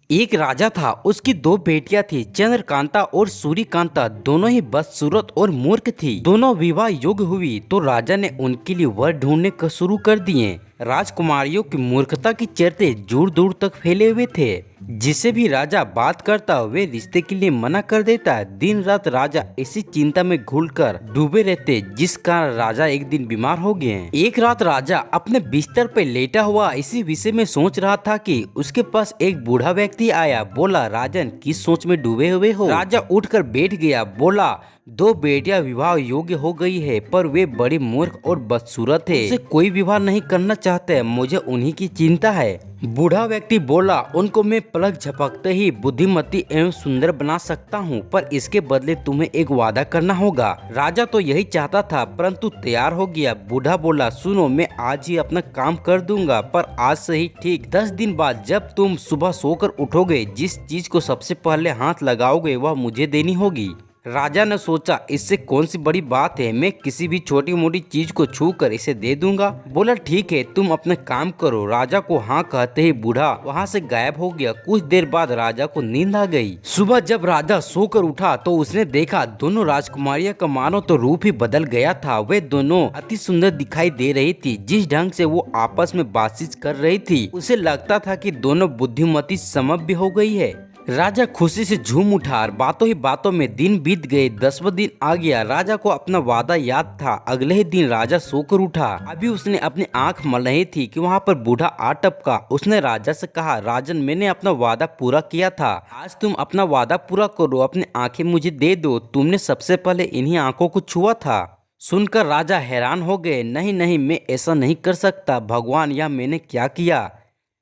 एक राजा था। उसकी दो बेटियां थी, चंद्रकांता और सूर्यकांता। दोनों ही बदसूरत और मूर्ख थी। दोनों विवाह योग्य हुई तो राजा ने उनके लिए वर ढूंढने का शुरू कर दिए। राजकुमारियों की मूर्खता की चर्चे दूर दूर तक फैले हुए थे। जिसे भी राजा बात करता वे रिश्ते के लिए मना कर देता। दिन रात राजा इसी चिंता में घुलकर डूबे रहते, जिस कारण राजा एक दिन बीमार हो गए। एक रात राजा अपने बिस्तर पर लेटा हुआ इसी विषय में सोच रहा था कि उसके पास एक बूढ़ा व्यक्ति आया। बोला, राजन किस सोच में डूबे हुए हो? राजा उठकर बैठ गया। बोला, दो बेटियां विवाह योग्य हो गई है, पर वे बड़ी मूर्ख और बदसूरत है। उनसे कोई विवाह नहीं करना चाहते। मुझे उन्हीं की चिंता है। बूढ़ा व्यक्ति बोला, उनको मैं पलक झपकते ही बुद्धिमती एवं सुंदर बना सकता हूँ, पर इसके बदले तुम्हें एक वादा करना होगा। राजा तो यही चाहता था, परंतु तैयार हो गया। बूढ़ा बोला, सुनो, मैं आज ही अपना काम कर दूंगा, पर आज से ही ठीक 10 दिन बाद जब तुम सुबह सोकर उठोगे, जिस चीज को सबसे पहले हाथ लगाओगे वह मुझे देनी होगी। राजा ने सोचा, इससे कौन सी बड़ी बात है, मैं किसी भी छोटी मोटी चीज को छू कर इसे दे दूंगा। बोला, ठीक है, तुम अपना काम करो। राजा को हाँ कहते ही बूढ़ा वहाँ से गायब हो गया। कुछ देर बाद राजा को नींद आ गई। सुबह जब राजा सोकर उठा तो उसने देखा दोनों राजकुमारियां का मानो तो रूप ही बदल गया था। वे दोनों अति सुंदर दिखाई दे रही थी। जिस ढंग से वो आपस में बातचीत कर रही थी, उसे लगता था कि दोनों बुद्धिमती समझ भी हो गई है। राजा खुशी से झूम उठा। बातों ही बातों में दिन बीत गए। 10वां दिन आ गया। राजा को अपना वादा याद था। अगले ही दिन राजा सोकर उठा। अभी उसने अपनी आंख मल रही थी कि वहाँ पर बूढ़ा आ टपका। उसने राजा से कहा, राजन, मैंने अपना वादा पूरा किया था, आज तुम अपना वादा पूरा करो, अपनी आंखें मुझे दे दो। तुमने सबसे पहले इन्हीं आंखों को छुआ था। सुनकर राजा हैरान हो गए। नहीं नहीं, मैं ऐसा नहीं कर सकता। भगवान, यह मैंने क्या किया?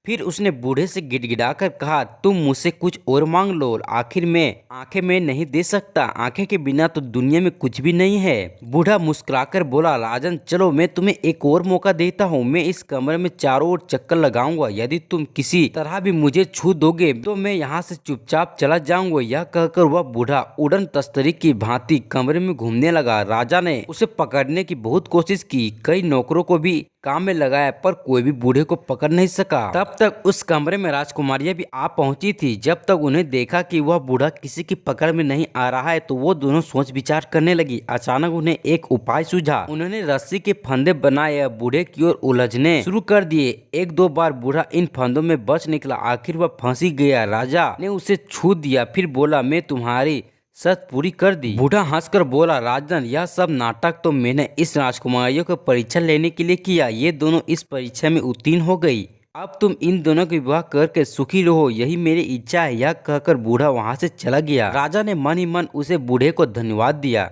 फिर उसने बूढ़े से गिड़गिड़ाकर कहा, तुम मुझसे कुछ और मांग लो। आखिर में आंखें मैं नहीं दे सकता। आंखें के बिना तो दुनिया में कुछ भी नहीं है। बूढ़ा मुस्कुराकर बोला, राजन, चलो मैं तुम्हें एक और मौका देता हूँ। मैं इस कमरे में चारों ओर चक्कर लगाऊंगा। यदि तुम किसी तरह भी मुझे छू दोगे तो मैं यहाँ से चुपचाप चला जाऊंगा। यह कहकर वह बूढ़ा उड़न तस्तरी की भांति कमरे में घूमने लगा। राजा ने उसे पकड़ने की बहुत कोशिश की। कई नौकरों को भी काम में लगाया, पर कोई भी बूढ़े को पकड़ नहीं सका। तब तक उस कमरे में राजकुमारियां भी आ पहुंची थी। जब तक उन्हें देखा कि वह बूढ़ा किसी की पकड़ में नहीं आ रहा है, तो वो दोनों सोच विचार करने लगी। अचानक उन्हें एक उपाय सूझा। उन्होंने रस्सी के फंदे बनाए, बूढ़े की ओर उलझने शुरू कर दिए। एक दो बार बूढ़ा इन फंदों में बच निकला। आखिर वह फंसी गया। राजा ने उसे छू दिया, फिर बोला, मैं तुम्हारी शर्त पूरी कर दी। बूढ़ा हंसकर बोला, राजन, यह सब नाटक तो मैंने इस राजकुमारियों को परीक्षा लेने के लिए किया। ये दोनों इस परीक्षा में उत्तीर्ण हो गई। अब तुम इन दोनों का विवाह करके सुखी रहो, यही मेरी इच्छा है। यह कहकर बूढ़ा वहां से चला गया। राजा ने मन ही मन उसे बूढ़े को धन्यवाद दिया।